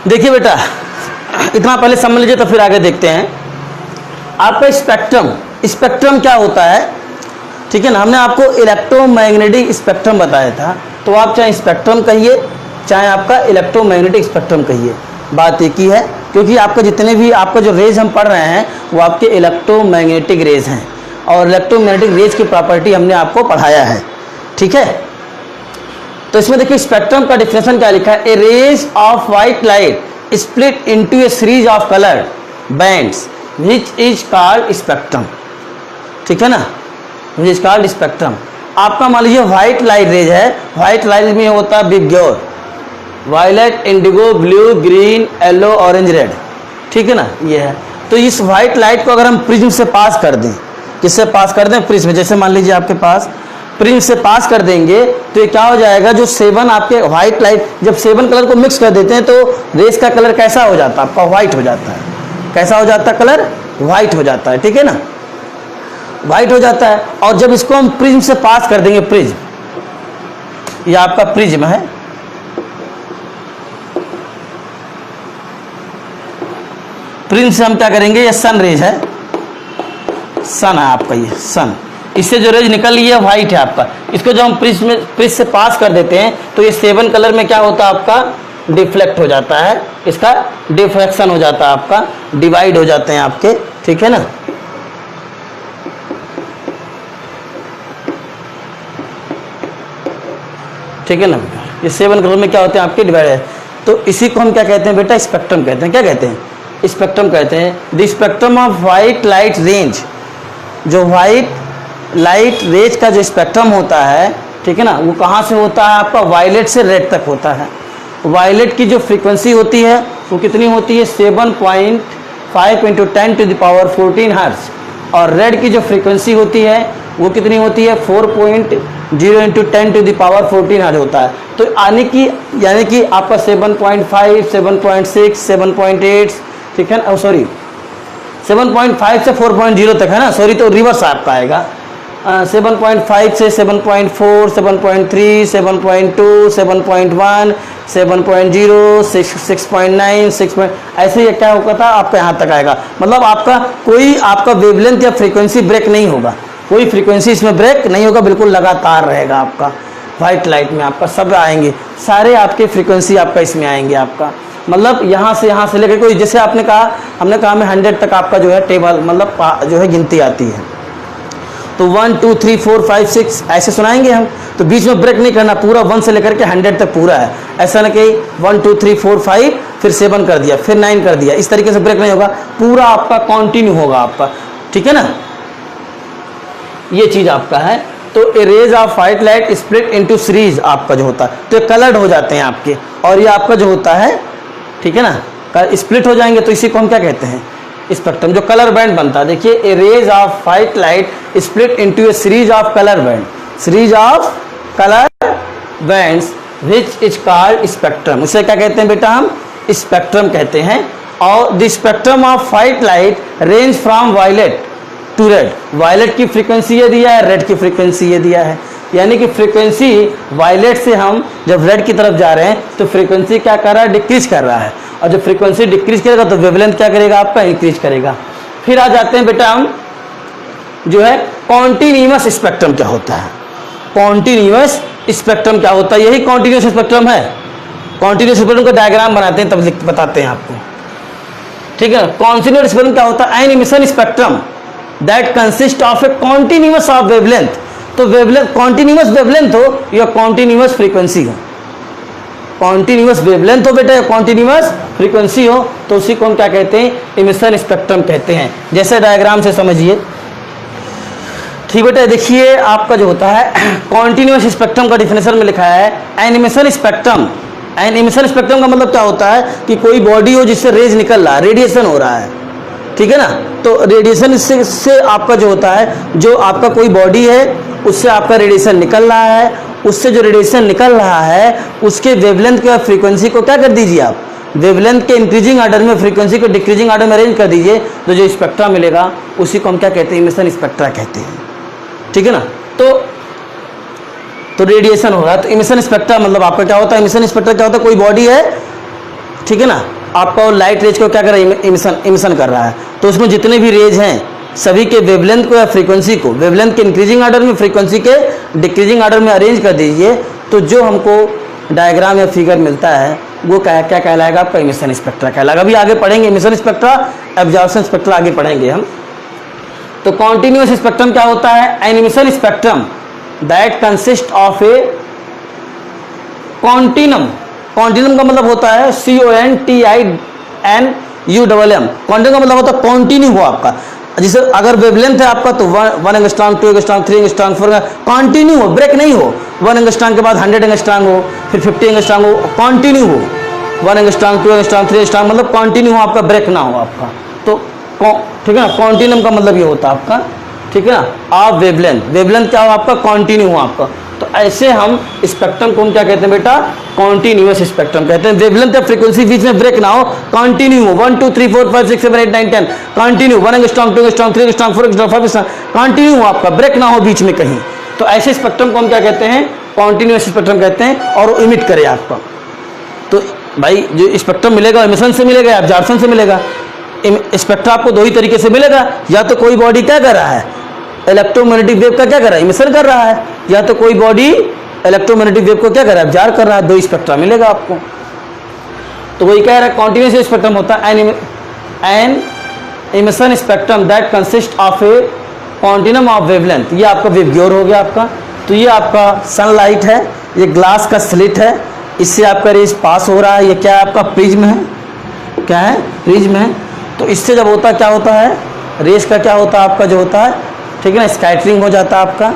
देखिए बेटा, इतना पहले समझ लीजिए तो फिर आगे देखते हैं। आपका स्पेक्ट्रम क्या होता है, ठीक है ना। हमने आपको इलेक्ट्रोमैग्नेटिक स्पेक्ट्रम बताया था, तो आप चाहे स्पेक्ट्रम कहिए चाहे आपका इलेक्ट्रोमैग्नेटिक स्पेक्ट्रम कहिए, बात एक ही है, क्योंकि आपका जितने भी आपका जो रेज हम पढ़ रहे हैं वो आपके इलेक्ट्रोमैग्नेटिक रेज हैं, और इलेक्ट्रोमैग्नेटिक रेज की प्रॉपर्टी हमने आपको पढ़ाया है, ठीक है। तो इसमें देखिए स्पेक्ट्रम का डिफिनेशन क्या लिखा है, a rays of white light split into a series of coloured bands which is called spectrum, ठीक है ना, व्हिच इज कॉल्ड स्पेक्ट्रम। आपका मान लीजिए व्हाइट लाइट रेज है, व्हाइट लाइट में होता है VIBGYOR, violet, indigo, blue, green, yellow, orange, red, ठीक है ना, ये है। तो इस व्हाइट लाइट को अगर हम प्रिज्म से पास कर दें, किससे पास कर दें, प्रिज्म, जैसे मान लीजिए आपके पास प्रिज्म से पास कर देंगे तो ये क्या हो जाएगा, जो 7 आपके व्हाइट लाइट जब 7 कलर को मिक्स कर देते हैं तो रेज का कलर कैसा हो जाता है आपका, व्हाइट हो जाता है। कैसा हो जाता है, कलर व्हाइट हो जाता है, ठीक है ना, व्हाइट हो जाता है। और जब इसको हम प्रिज्म से पास कर देंगे, प्रिज्म, ये आपका प्रिज्म है, प्रिज्म से हम क्या करेंगे, ये सन रेज है, सन है आपका, ये सन, इससे जो रेज निकल रही है व्हाइट है आपका। इसको जब हम प्रिज्म से पास कर देते हैं तो ये 7 कलर में क्या होता है आपका, डिफ्लेक्ट हो जाता है, इसका डिफ्रैक्शन हो जाता है आपका, डिवाइड हो जाते हैं आपके, ठीक है ना। ठीक है ना, ये 7 कलर में क्या होते हैं आपके, डिवाइड है। तो इसी को हम क्या कहते हैं बेटा, स्पेक्ट्रम कहते हैं। क्या कहते हैं, स्पेक्ट्रम कहते हैं। The spectrum of white light range, जो व्हाइट लाइट रेज का जो स्पेक्ट्रम होता है, ठीक है ना, वो कहाँ से होता है आपका, वायलेट से रेड तक होता है। वायलेट की जो फ्रीक्वेंसी होती है वो कितनी होती है, 7.5 × 10⁻14 हर्ट्ज, और रेड की जो फ्रीक्वेंसी होती है वो कितनी होती है, 4.0 × 10⁻14 हर्ट्ज होता है। तो यानी कि आपका 7.5, 7.6, 7.8, ठीक है ना, सॉरी 7.5 से 4.0 तक है ना, सॉरी, तो रिवर्स आपका आएगा, 7.5 से 7.4, 7.3, 7.2, 7.1, 7.0, 6.9, 6. ऐसे ही क्या होगा था आपका, यहाँ तक आएगा। मतलब आपका कोई आपका वेवलेंथ या फ्रीक्वेंसी ब्रेक नहीं होगा, कोई फ्रीक्वेंसी इसमें ब्रेक नहीं होगा, बिल्कुल लगातार रहेगा आपका। वाइट लाइट में आपका सब आएंगे, सारे आपके फ्रीक्वेंसी आपका इसमें आएंगे आपका। मतलब यहाँ से लेकर कोई, जैसे हमने कहा में 100 तक आपका जो है टेबल, मतलब जो है गिनती आती है। तो 1 2 3 4 5 6 ऐसे सुनाएंगे हम, तो बीच में ब्रेक नहीं करना, पूरा 1 से लेकर के 100 तक पूरा है। ऐसा ना कि 1 2 3 4 5 फिर 7 कर दिया, फिर 9 कर दिया, इस तरीके से ब्रेक नहीं होगा, पूरा आपका कंटिन्यू होगा आपका, ठीक है ना। ये चीज़ आपका है। तो a rays of white light split into series आपका जो होता है, तो ये कलर्ड हो जाते हैं आपके, और ये आपका जो होता है, ठीक है ना, स्प्लिट हो जाएंगे। तो इसी को हम क्या कहते हैं, स्पेक्ट्रम, जो कलर बैंड बनता है। देखिए, a rays of white light split into a series of colour band, series of colour bands which is called spectrum. उसे क्या कहते हैं बेटा, हम स्पेक्ट्रम कहते हैं। और the spectrum of white light range from violet to red, violet की फ्रीक्वेंसी ये दिया है, रेड की फ्रीक्वेंसी ये दिया है। यानी कि फ्रीक्वेंसी वायलेट से हम जब रेड की तरफ जा रहे हैं तो फ्रीक्वेंसी क्या कर रहा है, डिक्रीज कर रहा है, और जब फ्रीक्वेंसी डिक्रीज करेगा तो वेवलेंथ क्या करेगा आपका, इंक्रीज करेगा। फिर आ जाते हैं बेटा हम जो है कॉन्टिन्यूअस स्पेक्ट्रम क्या होता है। कॉन्टिन्यूअस स्पेक्ट्रम क्या होता है, यही कॉन्टिन्यूअस स्पेक्ट्रम है। कॉन्टिन्यूअस स्पेक्ट्रम का डायग्राम बनाते हैं तब बताते हैं आपको, ठीक है। कॉन्टिन्यूअस स्पेक्ट्रम क्या होता है, an emission spectrum that consist of a continuous of wavelength. तो वेवलेंथ, कॉन्टिन्यूअस वेवलेंथ हो या कॉन्टिन्यूअस फ्रीक्वेंसी हो, कॉन्टिन्यूअस वेवलेंथ हो बेटा या कॉन्टिन्यूअस फ्रीक्वेंसी हो, तो उसी को हम क्या कहते हैं, इमिशन स्पेक्ट्रम कहते हैं। जैसे डायग्राम से समझिए, ठीक बेटा। देखिए आपका जो होता है कॉन्टिन्यूअस स्पेक्ट्रम का डिफिनेशन में लिखा है an emission spectrum. An emission spectrum का मतलब क्या होता है कि कोई बॉडी हो जिससे रेज निकल रहा है, रेडिएशन हो रहा है, ठीक है ना। तो रेडिएशन से आपका जो होता है, जो आपका कोई बॉडी है उससे आपका रेडिएशन निकल रहा है, उससे जो रेडिएशन निकल रहा है उसके वेवलेंथ के फ्रीक्वेंसी को क्या कर दीजिए आप, वेवलेंथ के इंक्रीजिंग ऑर्डर में फ्रीक्वेंसी को डिक्रीजिंग ऑर्डर में अरेंज कर दीजिए, तो जो स्पेक्ट्रा मिलेगा उसी को हम क्या कहते हैं, इमिशन स्पेक्ट्रा कहते हैं, ठीक है ना। तो रेडिएशन हो रहा है, तो इमिशन स्पेक्ट्रा मतलब आपका क्या होता है, इमिशन स्पेक्ट्रा क्या होता है, कोई बॉडी है ठीक है ना, आपका वो लाइट रेज को क्या कर रहा है, इमिशन कर रहा है। तो उसमें जितने भी रेज हैं सभी के वेवलेंथ को या फ्रीक्वेंसी को, वेवलेंथ के इंक्रीजिंग ऑर्डर में, फ्रीक्वेंसी के डिक्रीजिंग ऑर्डर में अरेंज कर दीजिए, तो जो हमको डायग्राम या फिगर मिलता है वो क्या कहलाएगा, आपका इमिशन स्पेक्ट्रा कहलाएगा। अभी आगे पढ़ेंगे इमिशन स्पेक्ट्रा, एब्जॉर्प्शन स्पेक्ट्रा आगे पढ़ेंगे हम। तो कॉन्टिन्यूअस स्पेक्ट्रम क्या होता है, an emission spectrum that consist of a continuum. Continuum का मतलब होता है CONTINUM। कॉन्टिनम का मतलब होता है कॉन्टिन्यू हो आपका, जैसे अगर वेवलेंथ है आपका तो 1 एंगस्ट्रॉम, 2 एंगस्ट्रॉम, 3 एंगस्ट्रॉम, 4 कॉन्टिन्यू हो, ब्रेक नहीं हो। 1 एंगस्ट्रॉम के बाद 100 एंगस्ट्रॉम हो, फिर 50 एंगस्ट्रॉम हो, कॉन्टिन्यू हो। 1 एंगस्ट्रॉम, 2 एंगस्ट्रॉम, 3 एंगस्ट्रॉम मतलब कॉन्टिन्यू हो, आपका ब्रेक ना हो आपका। तो ठीक है ना, कॉन्टिनम का मतलब ये होता है आपका, ठीक है ना। आप वेवलेंथ क्या हो आपका, कॉन्टिन्यू हो आपका। तो ऐसे हम स्पेक्ट्रम को हम क्या कहते हैं बेटा, कॉन्टिन्यूअस स्पेक्ट्रम कहते हैं। वेवलेंथ या फ्रीक्वेंसी बीच में ब्रेक ना हो, कॉन्टिन्यू हो। 1 2 3 4 5 6 7 8 9 10 continue. 1 angstrom, 2 angstrom, 3 angstrom, 4 angstrom, 5 angstrom continue हो आपका, ब्रेक ना हो बीच में कहीं। तो ऐसे स्पेक्ट्रम को हम क्या कहते हैं, कॉन्टिन्यूअस स्पेक्ट्रम कहते हैं, और वो इमिट करे आपका। तो भाई जो स्पेक्ट्रम मिलेगा इमिशन से मिलेगा, एब्जॉर्प्शन से मिलेगा। स्पेक्ट्रा आपको दो ही तरीके से मिलेगा, या तो कोई बॉडी क्या कर रहा है, इलेक्ट्रोमैग्नेटिक वेव का क्या कर रहा है, इमिशन कर रहा है, या तो कोई बॉडी इलेक्ट्रोमैग्नेटिक वेव को क्या कर रहा है, एब्जॉर्ब कर रहा है। दो स्पेक्ट्रा मिलेगा आपको। तो वही कह रहा है कॉन्टिन्यूअस स्पेक्ट्रम होता है an emission spectrum that consist of a continuum of wavelength. ये आपका वेवग्योर हो गया आपका। तो ये आपका सनलाइट है, ये ग्लास का स्लिट है, इससे आपका रेज पास हो रहा है। ये क्या है आपका, प्रिज्म है, क्या है, प्रिज्म है। तो इससे जब होता क्या होता है, रेज का क्या होता है आपका, जो होता है, ठीक है ना, स्कैटरिंग हो जाता है आपका,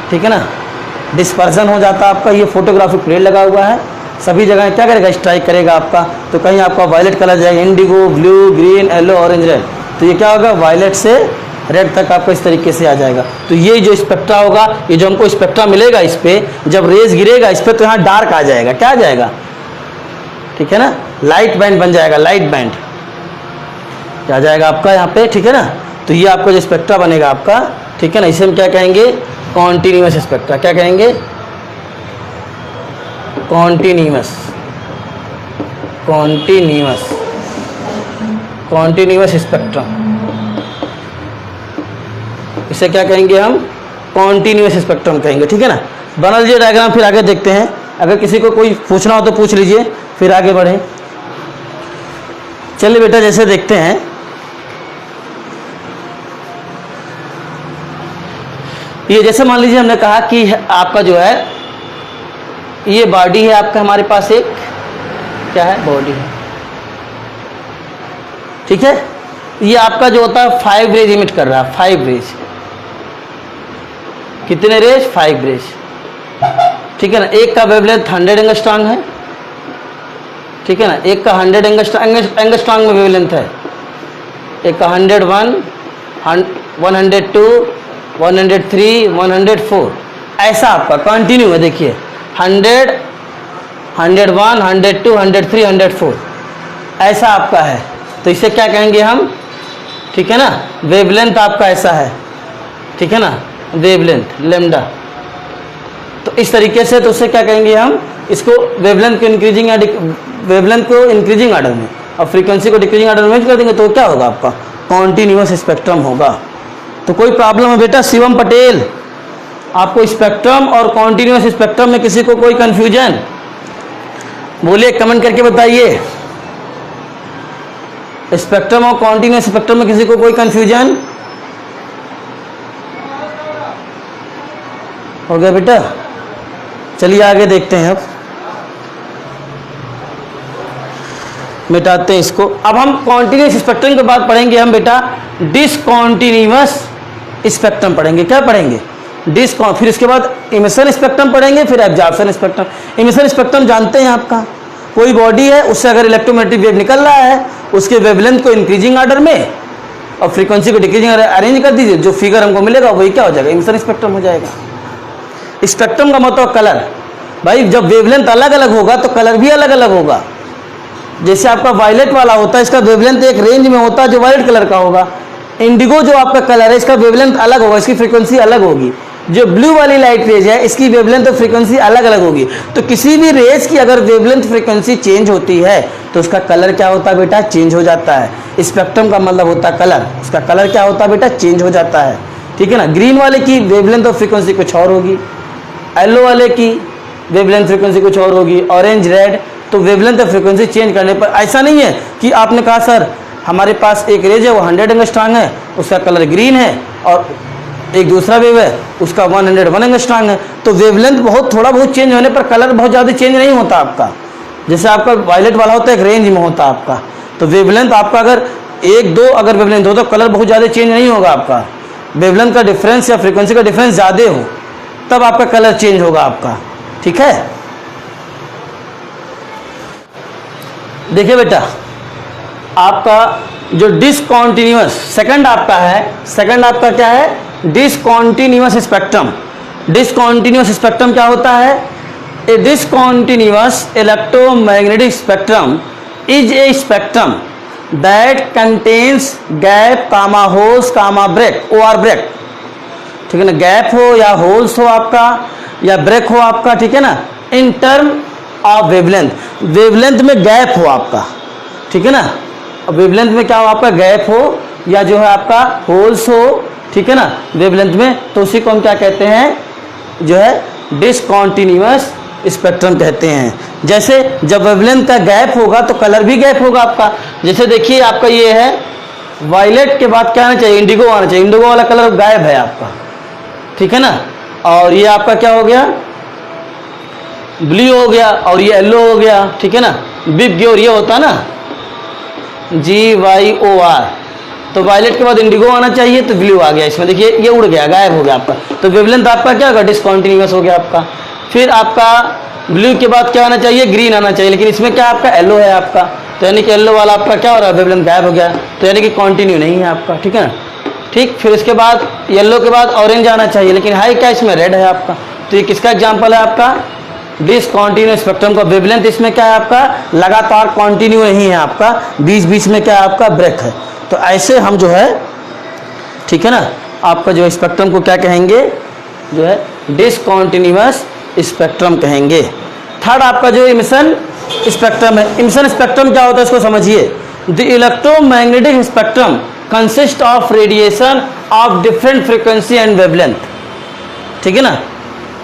ठीक है ना, डिस्पर्जन हो जाता है आपका। ये फोटोग्राफिक प्लेट लगा हुआ है, सभी जगह क्या करेगा, स्ट्राइक करेगा आपका। तो कहीं आपका वायलेट कलर जाएगा, Indigo, blue, green, yellow, orange, red. तो ये क्या होगा, वायलेट से रेड तक आपको इस तरीके से आ जाएगा। तो ये जो स्पेक्ट्रा होगा, ये जो हमको स्पेक्ट्रा मिलेगा, इस पर जब रेज गिरेगा इस पर, तो यहाँ डार्क आ जाएगा, क्या आ जाएगा, ठीक है ना, लाइट बैंड बन जाएगा, लाइट बैंड क्या जाएगा आपका यहाँ पे, ठीक है ना। तो ये आपका जो स्पेक्ट्रा बनेगा आपका, ठीक है ना, इसे हम क्या कहेंगे, कॉन्टिन्यूअस स्पेक्ट्रा। क्या कहेंगे, कॉन्टिन्यूअस, कॉन्टिन्यूअस, कॉन्टिन्यूअस स्पेक्ट्रम, इसे क्या कहेंगे हम, कॉन्टिन्यूअस स्पेक्ट्रम कहेंगे, ठीक है ना। बना लीजिए डायग्राम, फिर आगे देखते हैं। अगर किसी को कोई पूछना हो तो पूछ लीजिए, फिर आगे बढ़े। चलिए बेटा, जैसे देखते हैं, ये जैसे मान लीजिए हमने कहा कि आपका जो है ये बॉडी है आपका, हमारे पास एक क्या है, बॉडी है, ठीक है। ये आपका जो होता है 5 रेज इमिट कर रहा है, 5 रेज, कितने रेज, 5 रेज, ठीक है ना। एक का वेवलेंथ 100 एंगस्ट्रॉम है, ठीक है ना, एक का 100 एंगस्ट्रॉम में वेवलेंथ है, एक का 101, 102, 103, 104, ऐसा आपका कंटिन्यू है। देखिए 100, 101, 102, 103, 104 ऐसा आपका है। तो इसे क्या कहेंगे हम, ठीक है ना, वेवलेंथ आपका ऐसा है, ठीक है ना, वेवलेंथ लैम्डा। तो इस तरीके से, तो उसे क्या कहेंगे हम, इसको वेवलेंथ को इंक्रीजिंग या वेवलेंथ को इंक्रीजिंग ऑर्डर में और फ्रीक्वेंसी को डिक्रीजिंग ऑर्डर में कर देंगे, तो क्या होगा आपका, कॉन्टिन्यूअस स्पेक्ट्रम होगा। तो कोई प्रॉब्लम है बेटा, शिवम पटेल, आपको स्पेक्ट्रम और कॉन्टिन्यूअस स्पेक्ट्रम में किसी को कोई कंफ्यूजन, बोलिए, कमेंट करके बताइए। स्पेक्ट्रम और कॉन्टिन्यूअस स्पेक्ट्रम में किसी को कोई कंफ्यूजन हो गया बेटा। चलिए आगे देखते हैं, अब मिटाते हैं इसको। अब हम कॉन्टिन्यूअस स्पेक्ट्रम के बाद पढ़ेंगे हम बेटा डिसकॉन्टिन्यूअस स्पेक्ट्रम पढ़ेंगे। क्या पढ़ेंगे, फिर इसके बाद इमिशन स्पेक्ट्रम पढ़ेंगे, फिर एब्जॉर्प्शन स्पेक्ट्रम। इमिशन स्पेक्ट्रम जानते हैं आपका, कोई बॉडी है, उससे अगर इलेक्ट्रोमैग्नेटिक वेव निकल रहा है, उसके वेवलेंथ को इंक्रीजिंग ऑर्डर में और फ्रीक्वेंसी को डिक्रीजिंग ऑर्डर अरेंज कर दीजिए, जो फिगर हमको मिलेगा वही क्या हो जाएगा, इमिशन स्पेक्ट्रम हो जाएगा। स्पेक्ट्रम का मतलब कलर, भाई जब वेवलेंथ अलग अलग होगा तो कलर भी अलग अलग होगा। जैसे आपका वायलेट वाला होता है, इसका वेवलेंथ एक रेंज में होता है जो वायलेट कलर का होगा। इंडिगो जो आपका कलर है, इसका वेवलेंथ अलग होगा, इसकी फ्रीक्वेंसी अलग होगी। जो ब्लू वाली लाइट रेज है इसकी वेवलेंथ और फ्रीक्वेंसी अलग अलग होगी। तो किसी भी रेज की अगर वेवलेंथ फ्रीक्वेंसी चेंज होती है तो उसका कलर क्या होता है बेटा, चेंज हो जाता है। स्पेक्ट्रम का मतलब होता है कलर, उसका कलर क्या होता है बेटा, चेंज हो जाता है। ठीक है ना। ग्रीन वाले की वेवलेंथ और फ्रीक्वेंसी कुछ और होगी, येलो वाले की वेवलेंथ फ्रीक्वेंसी कुछ और होगी, ऑरेंज रेड। तो वेवलेंथ और फ्रीक्वेंसी चेंज करने पर ऐसा नहीं है कि आपने कहा सर हमारे पास एक रेज है वो 100 एंगस्ट्रॉन्ग है, उसका कलर ग्रीन है, और एक दूसरा वेव है उसका 101 एंगस्ट्रॉन्ग है। तो वेवलेंथ बहुत थोड़ा बहुत चेंज होने पर कलर बहुत ज़्यादा चेंज नहीं होता आपका। जैसे आपका वायलेट वाला होता है एक रेंज में होता है आपका। तो वेवलेंथ आपका अगर 1-2 अगर वेवलेंथ हो तो कलर बहुत ज़्यादा चेंज नहीं होगा आपका। वेवलेंथ का डिफरेंस या फ्रीक्वेंसी का डिफरेंस ज़्यादा हो तब आपका कलर चेंज होगा आपका। ठीक है। देखिए बेटा, आपका जो डिसकॉन्टिन्यूअस सेकंड आपका है, सेकंड आपका क्या है, डिसकॉन्टिन्यूअस स्पेक्ट्रम। डिसकॉन्टिन्यूअस स्पेक्ट्रम क्या होता है, a discontinuous electromagnetic spectrum is a spectrum that contains gap comma holes comma break, OR break. ठीक है ना, गैप हो या होल्स हो आपका या ब्रेक हो आपका, ठीक है ना, in term of wavelength. Wavelength में गैप हो आपका, ठीक है ना, वेवलेंथ में क्या हो आपका, गैप हो या जो है आपका होल्स हो, ठीक है ना, वेवलेंथ में, तो उसी को हम क्या कहते हैं, जो है डिसकॉन्टिन्यूअस स्पेक्ट्रम कहते हैं। जैसे जब वेवलेंथ का गैप होगा तो कलर भी गैप होगा आपका। जैसे देखिए आपका ये है वायलेट के बाद क्या आना चाहिए, इंडिगो आना चाहिए, इंडिगो वाला कलर गायब है आपका, ठीक है ना। और ये आपका क्या हो गया, ब्लू हो गया, और ये येलो हो गया, ठीक है ना, बिग ग्योर ये होता है ना, GYOR। तो वायलेट के बाद इंडिगो आना चाहिए तो ब्लू आ गया इसमें, देखिए ये उड़ गया, गायब हो गया आपका। तो वेवलेंथ आपका क्या होगा, डिसकॉन्टिन्यूअस हो गया आपका। फिर आपका ब्लू के बाद क्या आना चाहिए, ग्रीन आना चाहिए, लेकिन इसमें क्या आपका येलो है आपका, तो यानी कि येलो वाला आपका क्या हो रहा है, वेवलेंथ गायब हो गया, तो यानी कि कॉन्टिन्यू नहीं है आपका, ठीक है ना। ठीक, फिर इसके बाद येलो के बाद ऑरेंज आना चाहिए, लेकिन हाई क्या इसमें रेड है आपका। तो ये किसका एग्जाम्पल है आपका, डिसकॉन्टिन्यूअस स्पेक्ट्रम का। वेवलेंथ इसमें क्या है आपका, लगातार कॉन्टिन्यू नहीं है आपका, बीच बीच में क्या है आपका, ब्रेक है। तो ऐसे हम जो है, ठीक है ना, आपका जो स्पेक्ट्रम को क्या कहेंगे, जो है डिसकॉन्टिन्यूअस स्पेक्ट्रम कहेंगे। थर्ड आपका जो इमिशन स्पेक्ट्रम है, इमिशन स्पेक्ट्रम क्या होता है इसको समझिए। The electromagnetic spectrum consist of radiation of different frequency and wavelength, ठीक है ना।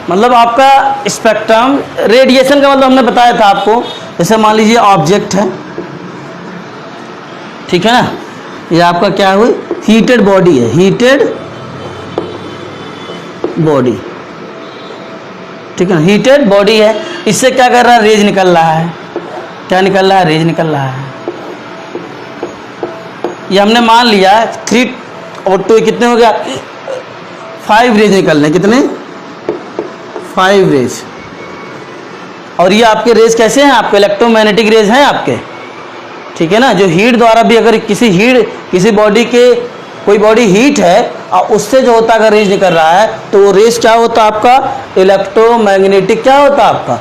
मतलब आपका स्पेक्ट्रम रेडिएशन का मतलब हमने बताया था आपको। जैसे मान लीजिए ऑब्जेक्ट है, ठीक है ना, ये आपका क्या हुई, हीटेड बॉडी है, हीटेड बॉडी, ठीक है ना, हीटेड बॉडी है। इससे क्या कर रहा है, रेज निकल रहा है, क्या निकल रहा है, रेज निकल रहा है। ये हमने मान लिया 3 और 2 कितने हो गया, 5 रेज निकल रहे, कितने, 5 रेज। और ये आपके रेज कैसे हैं, आपके इलेक्ट्रोमैग्नेटिक रेज हैं आपके, ठीक है ना। जो हीट द्वारा भी अगर किसी बॉडी के कोई बॉडी हीट है और उससे जो होता अगर रेज निकल रहा है तो वो रेज क्या होता है आपका, इलेक्ट्रोमैग्नेटिक क्या होता है आपका,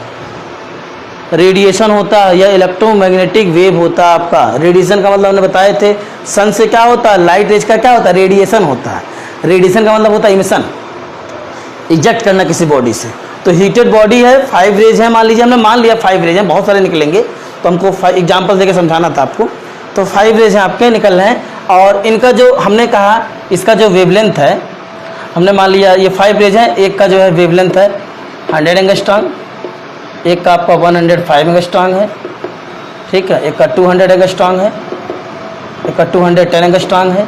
रेडिएशन होता है या इलेक्ट्रोमैग्नेटिक वेव होता है आपका। रेडिएशन का मतलब हमने बताए थे, सन से क्या होता है, लाइट रेज का क्या होता है, रेडिएशन होता है। रेडिएशन का मतलब होता है इमिशन, इजेक्ट करना किसी बॉडी से। तो हीटेड बॉडी है, 5 रेज है, मान लीजिए हमने मान लिया 5 रेज हैं, बहुत सारे निकलेंगे तो हमको एग्जाम्पल देके समझाना था आपको। तो 5 रेज हैं आपके निकल रहे हैं, और इनका जो हमने कहा इसका जो वेवलेंथ है, हमने मान लिया ये 5 रेज है, एक का जो है वेवलेंथ है 100 एंगस्ट्रॉन्ग, एक का आपका 105 एंगस्ट्रॉन्ग है, ठीक है, एक का 200 एंगस्ट्रॉन्ग है, एक का 210 एंगस्ट्रॉन्ग है,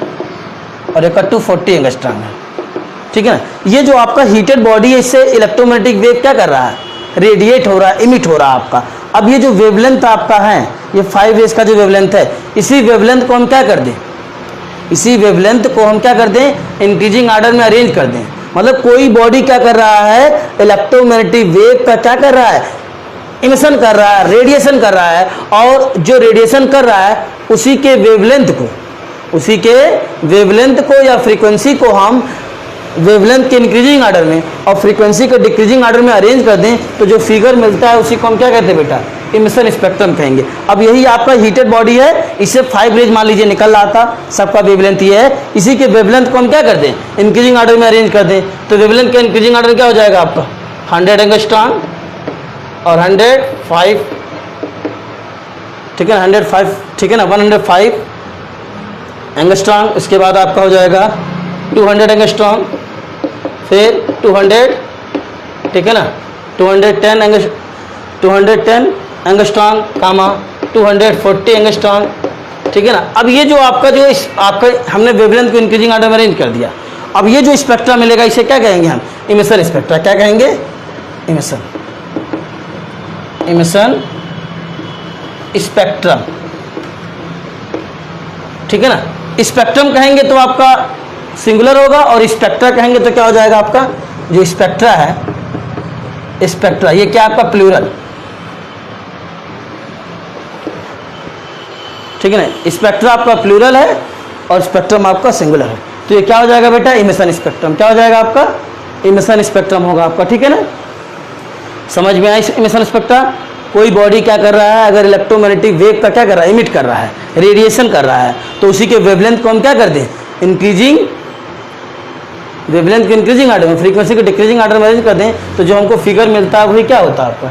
और एक का 240 एंगस्ट्रॉन्ग है, ठीक है ना। ये जो आपका हीटेड बॉडी है इससे इलेक्ट्रोमैग्नेटिक वेव क्या कर रहा है, रेडिएट हो रहा है, इमिट हो रहा है आपका। अब ये जो वेवलेंथ आपका है, ये 5 रेज का जो वेवलेंथ है, इसी वेवलेंथ को हम क्या कर दें, इसी वेवलेंथ को हम क्या कर दें, इंक्रीजिंग ऑर्डर में अरेंज कर दें। मतलब कोई बॉडी क्या कर रहा है, इलेक्ट्रोमैग्नेटिक वेव का क्या कर रहा है, इमिशन कर रहा है, रेडिएशन कर रहा है, और जो रेडिएशन कर रहा है उसी के वेवलेंथ को या फ्रीक्वेंसी को हम वेवलेंथ के इंक्रीजिंग ऑर्डर में और फ्रीक्वेंसी के डिक्रीजिंग ऑर्डर में अरेंज कर दें, तो जो फिगर मिलता है उसी को हम क्या कहते हैं बेटा, इमिशन स्पेक्ट्रम कहेंगे। अब यही आपका हीटेड बॉडी है, इससे 5 रेज मान लीजिए निकल रहा था, सबका वेवलेंथ ये है, इसी के वेवलेंथ को हम क्या कर दें, इंक्रीजिंग ऑर्डर में अरेंज कर दें, तो वेवलेंथ का इंक्रीजिंग ऑर्डर क्या हो जाएगा आपका 100 एंगस्ट्रॉम और 105, ठीक है ना, 105, ठीक है ना, 105 एंगस्ट्रॉम। इसके बाद आपका हो जाएगा 200 एंगस्ट्रॉम, फिर 200, ठीक है ना, 210 एंगस्ट्रॉम कामा 240 एंगस्ट्रॉम, ठीक है ना। अब ये जो आपका जो आपका हमने वेवलेंथ को इंक्रीजिंग ऑर्डर में अरेंज कर दिया, अब ये जो स्पेक्ट्रा मिलेगा इसे क्या कहेंगे हम, इमिशन स्पेक्ट्रा। क्या कहेंगे, इमिशन स्पेक्ट्रम, ठीक है ना। स्पेक्ट्रम कहेंगे तो आपका सिंगुलर होगा, और स्पेक्ट्रा कहेंगे तो क्या हो जाएगा आपका जो स्पेक्ट्रा है, स्पेक्ट्रा ये क्या आपका प्लूरल, ठीक है ना। स्पेक्ट्रा आपका प्लूरल है और स्पेक्ट्रम आपका सिंगुलर है, तो ये क्या हो जाएगा बेटा, इमिशन स्पेक्ट्रम। क्या हो जाएगा आपका, इमिशन स्पेक्ट्रम होगा आपका, ठीक है ना। समझ में आया इमिशन स्पेक्ट्रा। कोई बॉडी क्या कर रहा है, अगर इलेक्ट्रोमैग्नेटिक वेव का क्या कर रहा है, इमिट कर रहा है, रेडिएशन कर रहा है, तो उसी के वेवलेंथ को हम क्या कर दें, इंक्रीजिंग, वेवलेंथ को इंक्रीजिंग ऑर्डर में, फ्रीक्वेंसी को डिक्रीजिंग ऑर्डर में अरेंज कर दें, तो जो हमको फिगर मिलता है वही क्या होता है आपका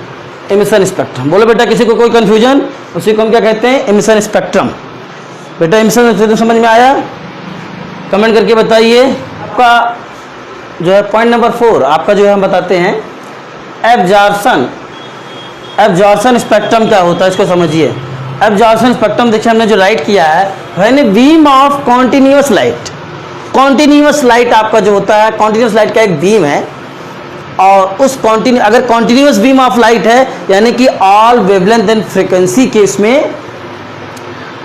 इमिशन स्पेक्ट्रम। बोलो बेटा, किसी को कोई कंफ्यूजन, उसी को हम क्या कहते हैं, इमिशन स्पेक्ट्रम। बेटा इमिशन स्पेक्ट्रम समझ में आया, कमेंट करके बताइए। आपका जो है पॉइंट नंबर 4 आपका जो है हम बताते हैं एब्जॉर्प्शन। एब्जॉर्प्शन स्पेक्ट्रम क्या होता है इसको समझिए। एब्जॉर्प्शन स्पेक्ट्रम देखिए हमने जो राइट किया है, when a beam of continuous light, continuous light आपका जो होता है, कॉन्टिन्यूअस लाइट का एक बीम है, और उस अगर कॉन्टिन्यूअस बीम ऑफ लाइट है यानी कि ऑल वेवलेंथ एंड फ्रीक्वेंसी के इसमें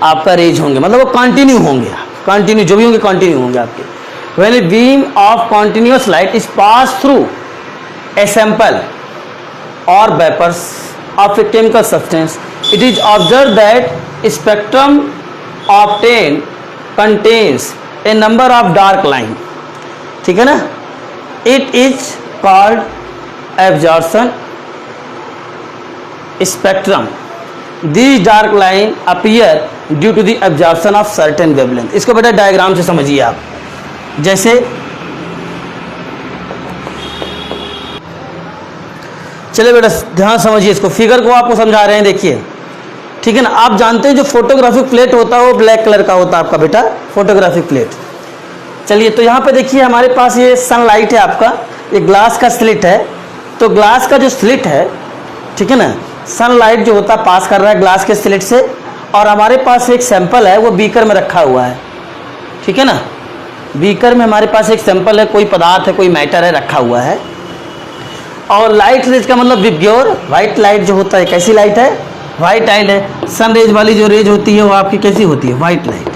आपका रेज होंगे, मतलब वो कंटिन्यू होंगे, कंटिन्यू जो भी होंगे कंटिन्यू होंगे आपके। When a beam of continuous light is pass through a sample और vapours of a chemical substance, it is observed that spectrum obtained contains a number of dark line, ठीक है ना। It is called absorption spectrum. These dark line appear due to the absorption of certain wavelength. इसको बेटा diagram से समझिए आप, जैसे चलिए बेटा ध्यान समझिए इसको, फिगर को आपको समझा रहे हैं, देखिए, ठीक है ना। आप जानते हैं जो फोटोग्राफिक प्लेट होता है वो ब्लैक कलर का होता है आपका बेटा, फोटोग्राफिक प्लेट। चलिए तो यहाँ पे देखिए हमारे पास ये सनलाइट है आपका, ये ग्लास का स्लिट है, तो ग्लास का जो स्लिट है, ठीक है ना, सनलाइट जो होता है पास कर रहा है ग्लास के स्लिट से, और हमारे पास एक सैंपल है वो बीकर में रखा हुआ है, ठीक है ना। बीकर में हमारे पास एक सैंपल है, कोई पदार्थ है, कोई मैटर है रखा हुआ है, और लाइट रेज का मतलब विप्योर वाइट लाइट जो होता है, कैसी लाइट है, वाइट लाइट है। सन रेज वाली जो रेज होती है वो आपकी कैसी होती है, वाइट लाइट।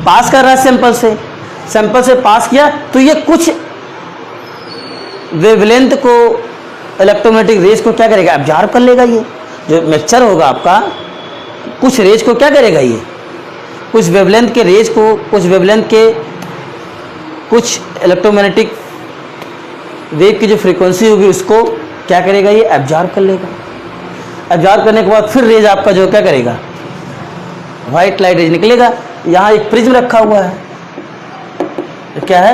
पास कर रहा है सैंपल से पास किया, तो ये कुछ वेवलेंथ को, इलेक्ट्रोमैग्नेटिक रेज को क्या करेगा, एब्जॉर्ब कर लेगा। ये जो मिक्सचर होगा आपका, कुछ रेज को क्या करेगा, ये कुछ वेवलेंथ के रेज को, कुछ वेवलेंथ के कुछ इलेक्ट्रोमैग्नेटिक वेव की जो फ्रीक्वेंसी होगी उसको क्या करेगा, ये एब्जॉर्ब कर लेगा। एब्जॉर्ब करने के बाद फिर रेज आपका जो क्या करेगा, वाइट लाइट रेज निकलेगा। यहाँ एक प्रिज्म रखा हुआ है, क्या है,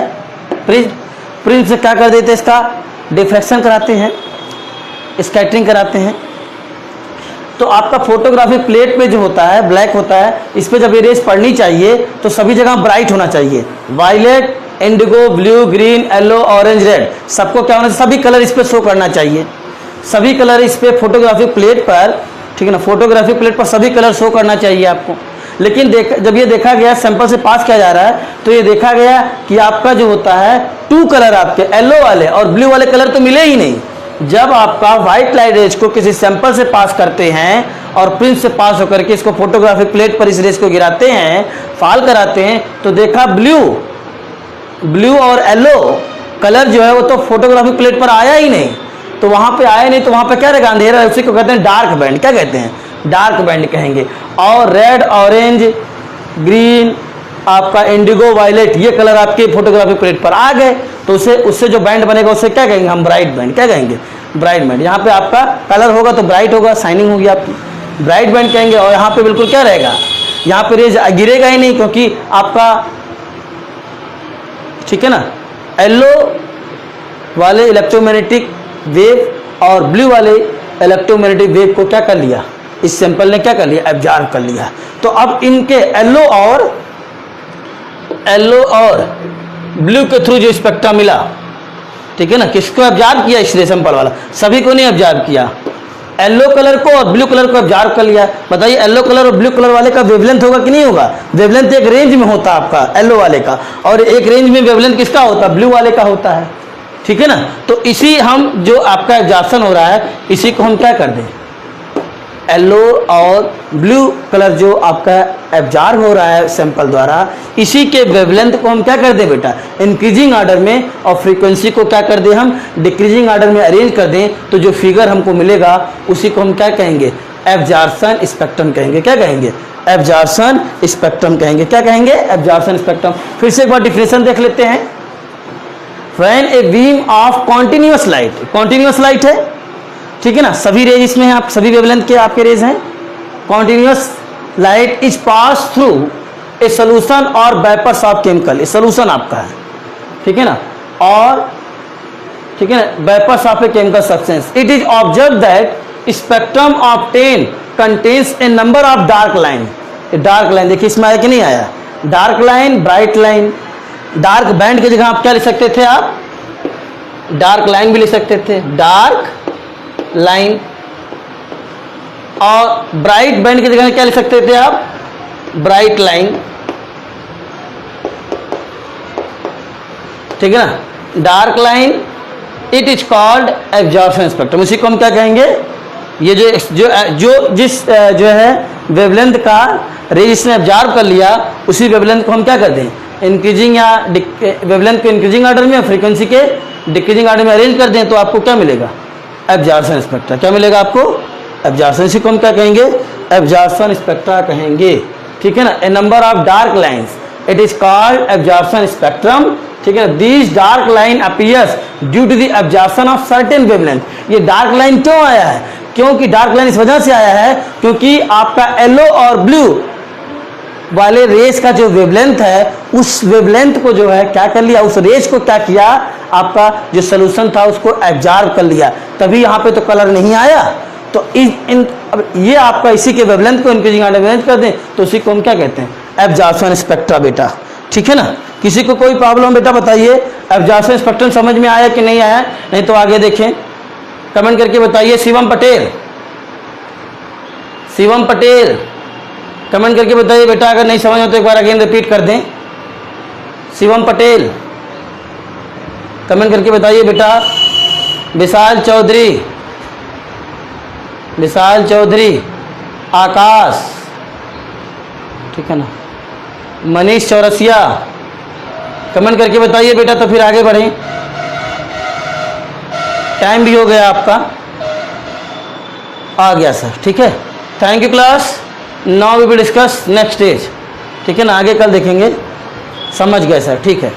प्रिज्म से क्या कर देते हैं, इसका डिफ्रैक्शन कराते हैं, स्कैटरिंग कराते हैं। तो आपका फोटोग्राफिक प्लेट पे जो होता है ब्लैक होता है, इस पर जब ये रेज पड़नी चाहिए तो सभी जगह ब्राइट होना चाहिए, violet, indigo, blue, green, yellow, orange, red, सबको क्या होना चाहिए, सभी कलर इस पर शो करना चाहिए, सभी कलर इस पर फोटोग्राफिक प्लेट पर, ठीक है ना, फोटोग्राफिक प्लेट पर सभी कलर शो करना चाहिए आपको। लेकिन जब ये देखा गया सैंपल से पास किया जा रहा है, तो ये देखा गया कि आपका जो होता है 2 कलर आपके येलो वाले और ब्लू वाले कलर तो मिले ही नहीं। जब आपका व्हाइट लाइट रेज को किसी सैंपल से पास करते हैं और प्रिज्म से पास होकर के इसको फोटोग्राफिक प्लेट पर इस रेज को गिराते हैं, फॉल कराते हैं, तो देखा ब्लू और येलो कलर जो है वो तो फोटोग्राफिक प्लेट पर आया ही नहीं, तो वहां पे आया नहीं, तो वहां पे क्या रहेगा, अंधेरा है, उसी को कहते हैं डार्क बैंड। क्या कहते हैं, डार्क बैंड कहेंगे। और रेड, ऑरेंज, ग्रीन, आपका इंडिगो, वायलेट, ये कलर आपके फोटोग्राफिक प्लेट पर आ गए, तो उससे जो बैंड बनेगा उसे क्या कहेंगे हम, ब्राइट बैंड। क्या कहेंगे, ब्राइट बैंड। यहाँ पे आपका कलर होगा तो ब्राइट होगा, शाइनिंग होगी आपकी, ब्राइट बैंड कहेंगे। और यहाँ पे बिल्कुल क्या रहेगा, यहाँ पे रेज गिरेगा ही नहीं, क्योंकि आपका, ठीक है ना, येलो वाले इलेक्ट्रोमैग्नेटिक वेव और ब्लू वाले इलेक्ट्रोमैग्नेटिक वेव को क्या कर लिया, इस सैंपल ने क्या कर लिया, एब्जॉर्ब कर लिया। तो अब इनके येलो और ब्लू के थ्रू जो स्पेक्ट्रा मिला, ठीक है ना, किसको एब्जॉर्ब किया, इस सैंपल वाला, सभी को नहीं एब्जॉर्ब किया, येलो कलर को और ब्लू कलर को एब्जॉर्ब कर लिया। बताइए येलो कलर और ब्लू कलर वाले का वेवलेंथ होगा कि नहीं होगा, वेवलेंथ एक रेंज में होता है आपका येलो वाले का, और एक रेंज में वेवलेंथ किसका होता है, ब्लू वाले का होता है, ठीक है ना। तो इसी हम जो आपका एब्जॉर्प्शन हो रहा है, इसी को हम क्या कर दें, येलो और ब्लू कलर जो आपका एब्जॉर्ब हो रहा है सैंपल द्वारा, इसी के वेवलेंथ को हम क्या कर दें बेटा, इंक्रीजिंग ऑर्डर में, और फ्रीक्वेंसी को क्या कर दें, हम डिक्रीजिंग ऑर्डर में अरेंज कर दें। तो जो फिगर हमको मिलेगा उसी को हम क्या कहेंगे, एब्जॉर्प्शन स्पेक्ट्रम कहेंगे। क्या कहेंगे, एब्जॉर्प्शन स्पेक्ट्रम कहेंगे। क्या कहेंगे, एब्जॉर्प्शन स्पेक्ट्रम। फिर से एक बार डिफिनेशन देख लेते हैं। When a beam of continuous light है, ठीक है ना, सभी रेज इसमें हैं, आप सभी वेवलेंथ के आपके रेज हैं। Continuous light is pass through a solution और vapours of chemical, a solution आपका है, ठीक है ना, और ठीक है ना, vapours of a chemical substance. It is observe that spectrum of 10 contains a number of dark line. Dark line देखिए इसमें आया कि नहीं आया, dark line, bright line. Dark band की जगह आप क्या लिख सकते थे, आप डार्क लाइन भी लिख सकते थे, डार्क लाइन। और ब्राइट बैंड की जगह क्या लिख सकते थे आप, ब्राइट लाइन, ठीक है ना, dark line. It is called absorption spectrum. इसी को हम क्या कहेंगे, ये जो है वेवलेंथ का रेज इसने एब्जॉर्ब कर लिया, उसी वेवलेंथ को हम क्या कर दें, इंक्रीजिंग या वेवलेंथ को इंक्रीजिंग ऑर्डर में, फ्रीक्वेंसी के डिक्रीजिंग ऑर्डर में अरेंज कर दें, तो आपको क्या मिलेगा, एब्जॉर्प्शन स्पेक्ट्रा। क्या मिलेगा आपको, एब्जॉर्प्शन। इसी को हम क्या कहेंगे, एब्जॉर्प्शन स्पेक्ट्रा कहेंगे, ठीक है ना। A number of dark lines, it is called absorption spectrum, ठीक है ना। This dark line appears due to the absorption of certain wavelength. ये डार्क लाइन क्यों आया है, क्योंकि डार्क लाइन इस वजह से आया है क्योंकि आपका येलो और ब्लू वाले रेस का जो वेवलेंथ है, उस वेवलेंथ को जो है क्या कर लिया, उस रेस को क्या किया, आपका जो सोल्यूशन था उसको एब्जॉर्ब कर लिया, तभी यहाँ पे तो कलर नहीं आया। तो अब ये आपका इसी के वेवलेंथ को इंक्रीजिंग ऑर्डर में अरेंज कर दें, तो उसी को हम क्या कहते हैं, एब्जॉर्प्शन स्पेक्ट्रा बेटा, ठीक है ना। किसी को कोई प्रॉब्लम बेटा बताइए, एब्जॉर्प्शन स्पेक्ट्रम समझ में आया कि नहीं आया, नहीं तो आगे देखें, कमेंट करके बताइए। शिवम पटेल कमेंट करके बताइए बेटा, अगर नहीं समझ हो तो एक बार अगेन रिपीट कर दें। शिवम पटेल कमेंट करके बताइए बेटा। विशाल चौधरी, आकाश, ठीक है ना, मनीष चौरसिया कमेंट करके बताइए बेटा, तो फिर आगे बढ़ें। टाइम भी हो गया आपका, आ गया सर, ठीक है। Thank you class. Now we will discuss next stage, ठीक है ना, आगे कल देखेंगे। समझ गए सर, ठीक है।